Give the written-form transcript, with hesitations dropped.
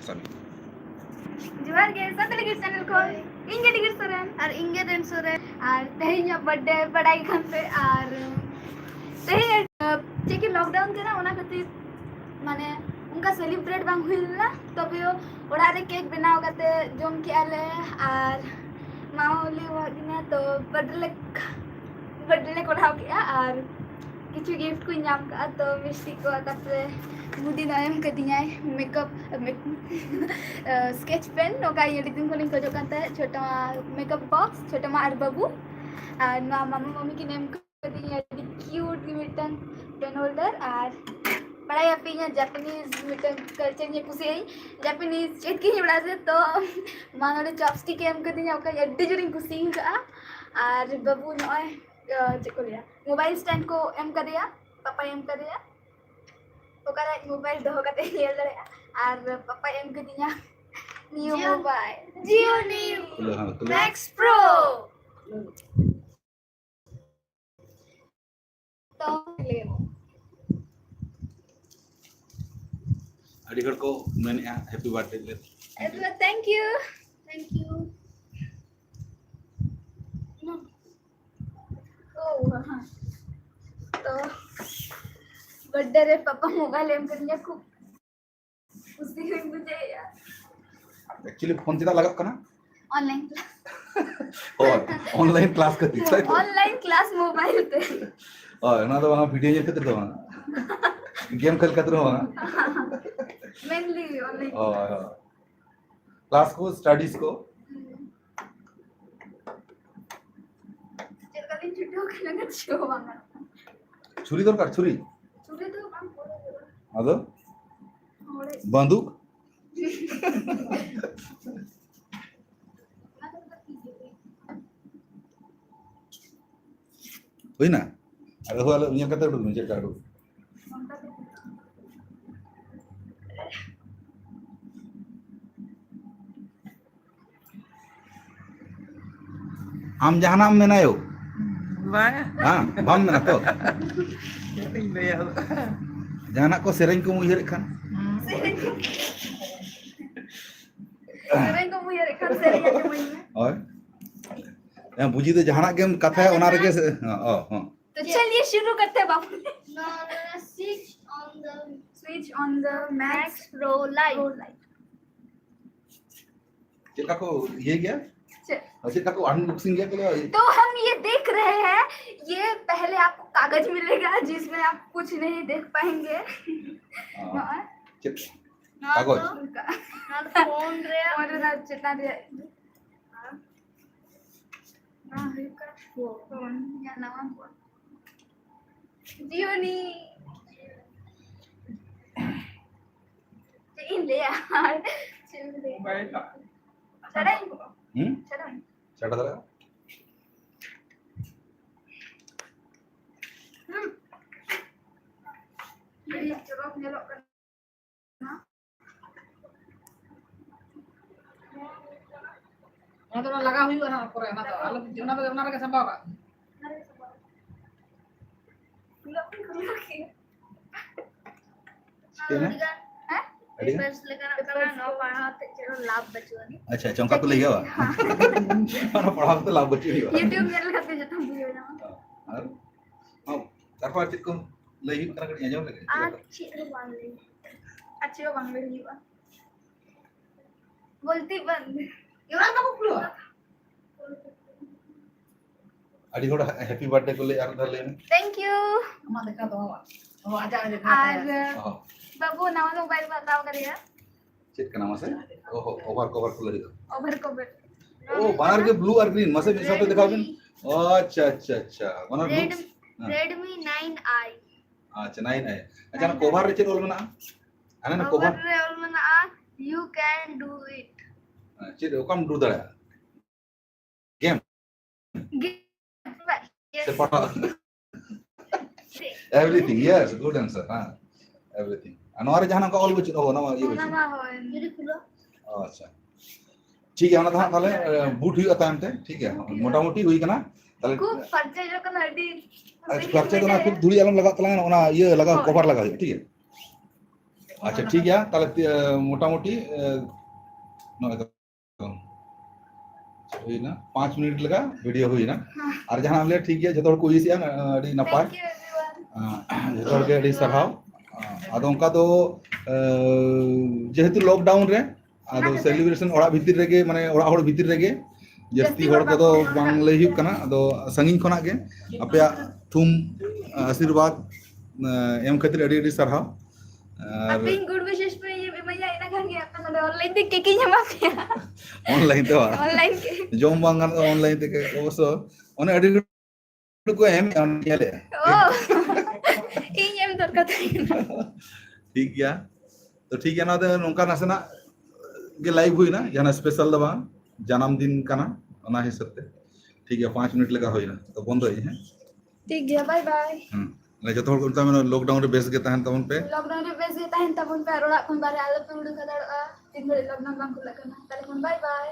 जोहार गे सातले गे चैनल को इंगे डिगर सोरेन और इंगे देन सोरेन और तेहिया बर्थडे पढ़ाई खानते और तेहि चेकि लॉकडाउन के ना ओना खातिर माने उनका सेलिब्रेट बांग हुइला तबे ओड़ा रे केक बनाव करते जोम के आले और माओली वागिना तो बर्थडे कोढ़ाव के और किछु गिफ्ट को नाम का तो मिस्टी को तापरे मुदी नाम के दिया मेकअप स्केच पेन नोका ये दिन को लिंक जो करता है छोटा मेकअप बॉक्स छोटा मार बाबू और ना मामा मम्मी की नेम को दिया क्यूट मिटन पेन होल्डर और बड़ा यहाँ पे यहाँ जापानीज मिटन कल्चर ये कुछ है जापानीज चेक की बड़ा से तो मानो चॉपस्टिक एम कर दिया ओका एड्डी जोरिंग कुछ का और बाबू नॉय चेक लिया मोबाइल स्टैंड को एम कर दिया पापा एम कर दिया ओकरा मोबाइल दो कते हियल दरे और पापा एम कर दिया न्यू मोबाइल जियो न्यू मैक्स प्रो तो ले अड़ी को मैंने हैप्पी बर्थडे ले थैंक यू हाँ तो बर्थडे रे पापा मोबाइल एम करने खूब खुशी हुई मुझे यार एक्चुअली फोन चिता लगा कना ऑनलाइन और ऑनलाइन क्लास करती है ऑनलाइन क्लास मोबाइल पे और ना तो वहां वीडियो ये करते तो गेम खेल करते रहो मेनली ऑनलाइन और क्लास को स्टडीज को दिन छुट्टी हो गई ना छो वांगा छुरी दरकार छुरी तो बांग अदो बंदूक होई ना अरे हो वाला उन्हें कते उड़ चेक काडू आम जहानाम में ना यो हाँ बम में ना तो जहाना को सेरेंग को मुझे रखा सेरेंग को मुझे रखा सेरेंग के मुझे और यहाँ बुझी तो जहाना गेम कथा है उनारे के हाँ तो चलिए शुरू करते हैं बाबू switch on the Max Pro Live चिका को ये क्या चिका को अनबॉक्सिंग क्या करो तो हम ये देख रहे हैं ये पहले आपको कागज मिलेगा जिसमें आप कुछ नहीं देख पाएंगे कागज ना फोन रे और ना चिता रे ना है का फोन या नवा फोन जियोनी इन ले यार चल ले चढ़ाई चढ़ाई चढ़ा दरा ये जवाब नेलो करना ना तो लगा हुई है ना पूरा ना तो अलग जोना के संभाव का अच्छा चौका तो ले गया और पढ़ा तो लाभ बच्चे ही YouTube चैनल खाते जता वीडियो ना और हां तारपर चित को लई कना कड़ी आजम लगे अच्छे बांग्ला हुआ बोलती बंद योरा का पुलो अड़ी होड़ा हैप्पी बर्थडे को ले यार उधर ले थैंक यू हम देखा तो वो आजा देखा और बाबू नवा मोबाइल बताओ करिए चित का नाम से ओहो ओवर कवर को ले ओवर कवर ओ बाहर के ब्लू और ग्रीन मसे सब तो दिखाओ बिन अच्छा वन Redmi 9i अच्छा 9 है अच्छा ना कवर रे चित ओल मना अने ना कवर रे ओल मना you can do it चित ओकम डू दड़ा गेम से पढ़ा everything yes good answer हां everything अनवार जहां का ऑल बच हो ना ये बच ना हो ये खुलो अच्छा ठीक है ना ताले बूट हुई टाइम ते ठीक है मोटा मोटी हुई कना ताले खूब परचेज जो कना हड्डी अच्छा परचेज तो ना फिर धुरी आलम लगा तला ना ये लगा कवर लगा ठीक है अच्छा ठीक है ताले मोटामुटी हुई ना 5 मिनट लगा वीडियो हुई ना और जहां हम ले ठीक है जतो को इसिया अडी नपाय Thank you everyone. जतो के अडी सरहाव आदो उनका तो जेहेतु लॉकडाउन रे आदो सेलिब्रेशन ओड़ा भीतर रेगे माने ओड़ा होड़ भीतर रेगे जस्ती होड़ को तो बांग लई हुई कना आदो संगिन खना के अपया थुम आशीर्वाद एम खातिर अडी अडी सरहाव Apa yang good wishes पे ये भैया इना खान के अपन ऑनलाइन देख के किन जमा किया ऑनलाइन तो ऑनलाइन के जोम बांगन ऑनलाइन ते ओसो ओने अडी को एम ले ओ इन एम दरकार ठीक गया तो ठीक है ना तो नोंका नासना के लाइव हुई ना जाना स्पेशल दबा जन्मदिन का ना ओना हिसाब से ठीक है 5 मिनट लगा हुई ना तो बंद होई है ठीक है बाय बाय ले जतो हर कोता में लॉकडाउन रे बेस के तहन तबन पे लॉकडाउन रे बेस के तहन तबन पे रोड़ा खन बारे आलो पे उड़ का दड़ 3 घड़ी लॉकडाउन बांग को लगना ताले बाय बाय